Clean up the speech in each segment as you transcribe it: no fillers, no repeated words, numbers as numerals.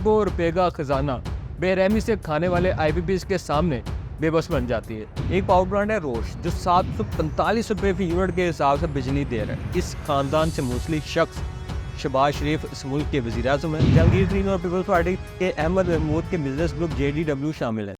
अरबों रुपए का खजाना बेरहमी से खाने वाले आईपीपीज के सामने बेबस बन जाती है। एक पावर प्लांट है रोश जो 745 रुपए फी यूनिट के हिसाब से बिजली दे रहा है। इस खानदान से मुंसलिक शख्स शहबाज शरीफ इस मुल्क के वज़ीर-ए-आज़म हैं। जहांगीर तरीन और पीपल्स पार्टी के अहमद महमूद के बिजनेस ग्रुप JDW शामिल है।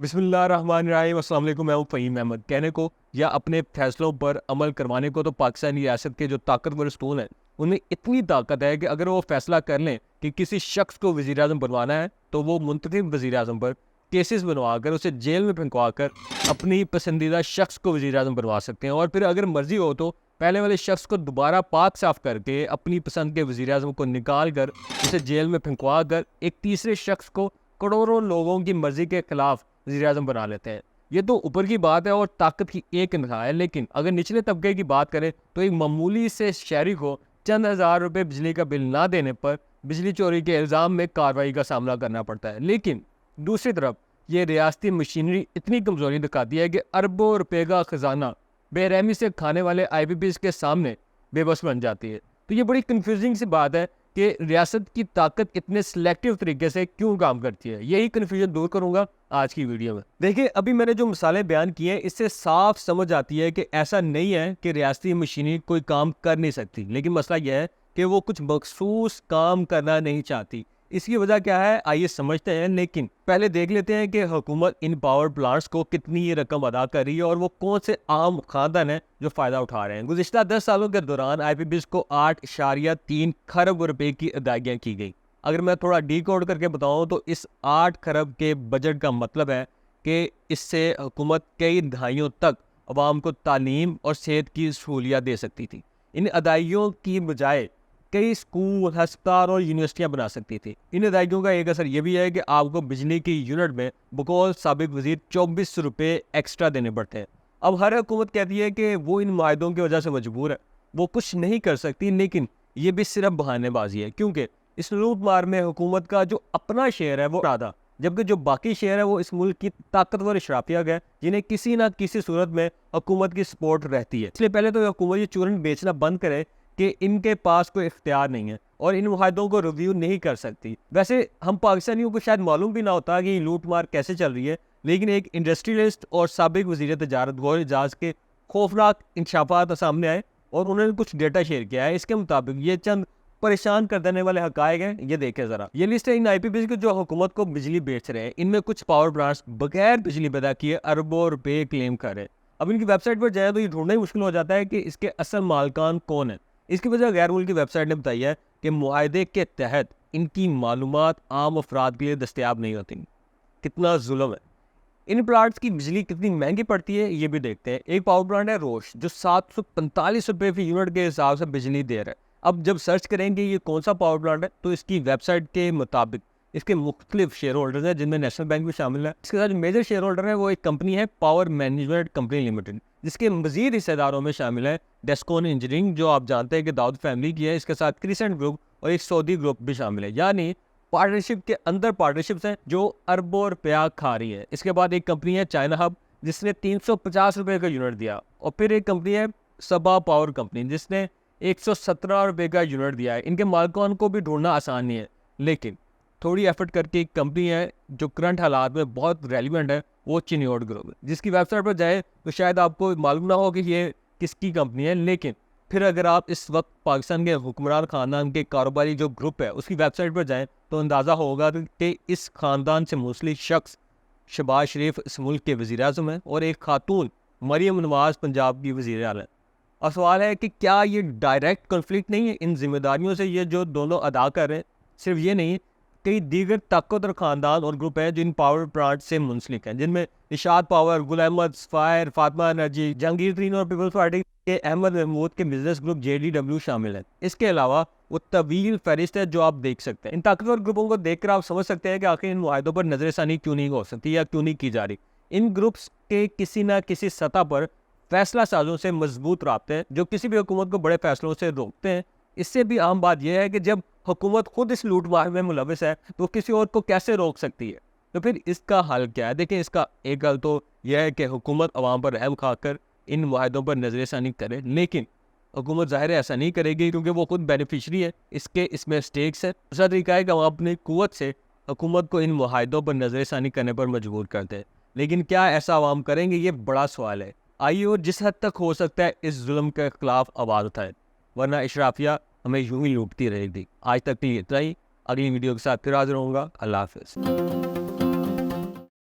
बिस्मिल्लाहिर्रहमानिर्रहीम, अस्सलाम वालेकुम। मैं हूं फ़हीम अहमद। कहने को या अपने फैसलों पर अमल करवाने को तो पाकिस्तानी रियासत के जो ताकतवर स्टूल हैं उनमें इतनी ताकत है कि अगर वो फैसला कर लें कि किसी शख्स को वज़ीर-ए-आज़म बनवाना है तो वो मुंतखब वज़ीर-ए-आज़म पर केसेस बनवाकर उसे जेल में फेंकवाकर अपनी पसंदीदा शख्स को वज़ीर-ए-आज़म बनवा सकते हैं। और फिर अगर मर्जी हो तो पहले वाले शख्स को दोबारा पाक साफ करके अपनी पसंद के वज़ीर-ए-आज़म को निकाल कर उसे जेल में फेंकवा कर एक तीसरे शख्स को करोड़ों लोगों की मर्जी के खिलाफ वज़ीर-ए-आज़म बना लेते हैं। ये तो ऊपर की बात है और ताकत की एक इंतहा है, लेकिन अगर निचले तबके की बात करें तो एक मामूली से शहरी को चंद हज़ार रुपये बिजली का बिल ना देने पर बिजली चोरी के इल्ज़ाम में कार्रवाई का सामना करना पड़ता है। लेकिन दूसरी तरफ ये रियासती मशीनरी इतनी कमज़ोरी दिखाती है कि अरबों रुपए का खजाना बेरहमी से खाने वाले आईपीपीज के सामने बेबस बन जाती है। तो ये बड़ी कन्फ्यूजिंग सी बात है कि रियासत की ताकत इतने सिलेक्टिव तरीके से क्यों काम करती है। यही कन्फ्यूजन दूर करूंगा आज की वीडियो में। देखिए, अभी मैंने जो मिसालें बयान की हैं इससे साफ समझ आती है कि ऐसा नहीं है कि रियासती मशीनरी कोई काम कर नहीं सकती, लेकिन मसला यह है कि वो कुछ मखसूस काम करना नहीं चाहती। इसकी वजह क्या है, आइए समझते हैं। लेकिन पहले देख लेते हैं कि हुकूमत इन पावर प्लांट्स को कितनी रकम अदा कर रही है और वो कौन से आम खानदान हैं जो फ़ायदा उठा रहे हैं। गुज़िश्ता 10 सालों के दौरान आईपीपीज को 8.3 खरब रुपए की अदायगियाँ की गई। अगर मैं थोड़ा डीकोड करके बताऊँ तो इस 8 खरब के बजट का मतलब है कि इससे हुकूमत कई दहाइयों तक अवाम को तालीम और सेहत की सहूलियत दे सकती थी। इन अदायगियों की बजाय कई स्कूल, अस्पताल और यूनिवर्सिटियां बना सकती थी। इन अदायगियों का एक असर यह भी है कि आपको बिजली की यूनिट में बकौल साबिक वजीर 24 रुपये एक्स्ट्रा देने पड़ते हैं। अब हर हुकूमत कहती है कि वो इन माहदों की वजह से मजबूर है, वो कुछ नहीं कर सकती, लेकिन ये भी सिर्फ बहानेबाजी है, क्योंकि इस लूट मार में हुकूमत का जो अपना शेयर है वो आधा, जबकि जो बाकी शेयर है वो इस मुल्क की ताकतवर शराफिया है जिन्हें किसी ना किसी सूरत में हुकूमत की सपोर्ट रहती है। इसलिए पहले तो हुकूमत ये चूरन बेचना बंद करे कि इनके पास कोई इख्तियार नहीं है और इन मुआहदों को रिव्यू नहीं कर सकती। वैसे हम पाकिस्तानियों को शायद मालूम भी ना होता कि लूट मार कैसे चल रही है, लेकिन एक इंडस्ट्रियलिस्ट और साबिक वज़ीर तजारत गौहर एजाज के खौफनाक इंकशाफात सामने आए और उन्होंने कुछ डेटा शेयर किया है। इसके मुताबिक ये चंद परेशान कर देने वाले हकायक हैं, ये देखें ज़रा। ये लिस्ट है इन आईपीपीज की जो हुकूमत को बिजली बेच रहे हैं। इनमें कुछ पावर प्लांट्स बगैर बिजली पैदा किए अरबों रुपये क्लेम कर रहे हैं। अब इनकी वेबसाइट पर जाए तो ये ढूंढना ही मुश्किल हो जाता है कि इसके असल मालकान कौन है। इसकी वजह गैर मुल्की वेबसाइट ने बताई है कि मुआहदे के तहत इनकी मालूमात आम अफराद के लिए दस्तयाब नहीं होती। कितना जुल्म है। इन प्लांट्स की बिजली कितनी महंगी पड़ती है ये भी देखते हैं। एक पावर प्लांट है रोश जो 745 रुपये फी यूनिट के हिसाब से बिजली दे रहा है। अब जब सर्च करेंगे ये कौन सा पावर प्लांट है तो इसकी वेबसाइट के मुताबिक इसके मुख्तलिफ शेयर होल्डर्स हैं, जिनमें नेशनल बैंक भी शामिल है। इसके साथ जो मेजर शेयर होल्डर है वो एक कंपनी है पावर मैनेजमेंट कंपनी लिमिटेड, जिसके मजीद हिस्सेदारों में शामिल है डेस्कोन इंजीनियरिंग जो आप जानते हैं कि दाऊद फैमिली की है। इसके साथ क्रिसेंट ग्रुप और एक सऊदी ग्रुप भी शामिल है। यानी पार्टनरशिप के अंदर पार्टनरशिप्स हैं जो अरबों रुपया खा रही है। इसके बाद एक कंपनी है चाइना हब जिसने 350 रुपये का यूनिट दिया, और फिर एक कंपनी है सबा पावर कंपनी जिसने 117 रुपये का यूनिट दिया है। इनके मालिकान को भी ढूंढना आसान नहीं है, लेकिन थोड़ी एफर्ट करके एक कंपनी है जो करंट हालात में बहुत रेलिवेंट है, वो चिनियोड ग्रुप है, जिसकी वेबसाइट पर जाए तो शायद आपको मालूम ना हो कि ये किसकी कंपनी है। लेकिन फिर अगर आप इस वक्त पाकिस्तान के हुक्मरान ख़ानदान के कारोबारी जो ग्रुप है उसकी वेबसाइट पर जाएँ तो अंदाज़ा होगा कि इस ख़ानदान से मुंसलिक शख्स शहबाज शरीफ इस मुल्क के वज़ीर-ए-आज़म हैं और एक खातून मरियम नवाज़ पंजाब की वज़ीर आला है। और सवाल है कि क्या ये डायरेक्ट कॉन्फ्लिक्ट नहीं है इन जिम्मेदारियों से ये जो दोनों अदा कर रहे हैं। सिर्फ ये नहीं, कई दीगर ताकतवर खानदान और ग्रुप हैं जिन पावर प्लांट से मुंसलिक हैं, जिनमें Nishat power, Gul Ahmed, fire, Fatima energy, Jahangir तरीन और पीपल्स पार्टी के अहमद महमूद के बिजनेस ग्रुप JDW शामिल हैं। इसके अलावा वो तवील फहरिस्त है जो आप देख सकते हैं। इन ताकतवर ग्रुपों को देखकर आप समझ सकते हैं कि आखिर इन मुआहदों पर नजरसानी क्यों नहीं हो सकती या क्यों नहीं की जा रही। इन ग्रुप्स के किसी न किसी सतह पर फैसला साजों से मजबूत राब्ते हैं जो किसी भी हुकूमत को बड़े फैसलों से रोकते हैं। इससे भी आम बात यह है कि जब हुकूमत खुद इस लूट मार में मुलविस है तो किसी और को कैसे रोक सकती है। तो फिर इसका हल क्या है? देखिए, इसका एक हल तो यह है कि हुकूमत अवाम पर रहम खाकर इन मुआहदों पर नजरसानी करे, लेकिन हुकूमत ज़ाहिर है ऐसा नहीं करेगी क्योंकि वो खुद बेनिफिशरी है, इसमें स्टेक्स है। दूसरा तरीका है कि हम अपनी क़ुव्वत से हुकूमत को इन मुआहदों पर नज़रसानी करने पर मजबूर करते हैं। लेकिन क्या ऐसा आवाम करेंगे, ये बड़ा सवाल है। आइए और जिस हद तक हो सकता है इस जुल्म के खिलाफ आवाज़ उठाएं, वरना इशराफिया हमें यूं ही लूटती रहेगी। आज तक के लिए इतना ही। अगली वीडियो के साथ फिर हाजिर होऊंगा। अल्लाह हाफ़िज़।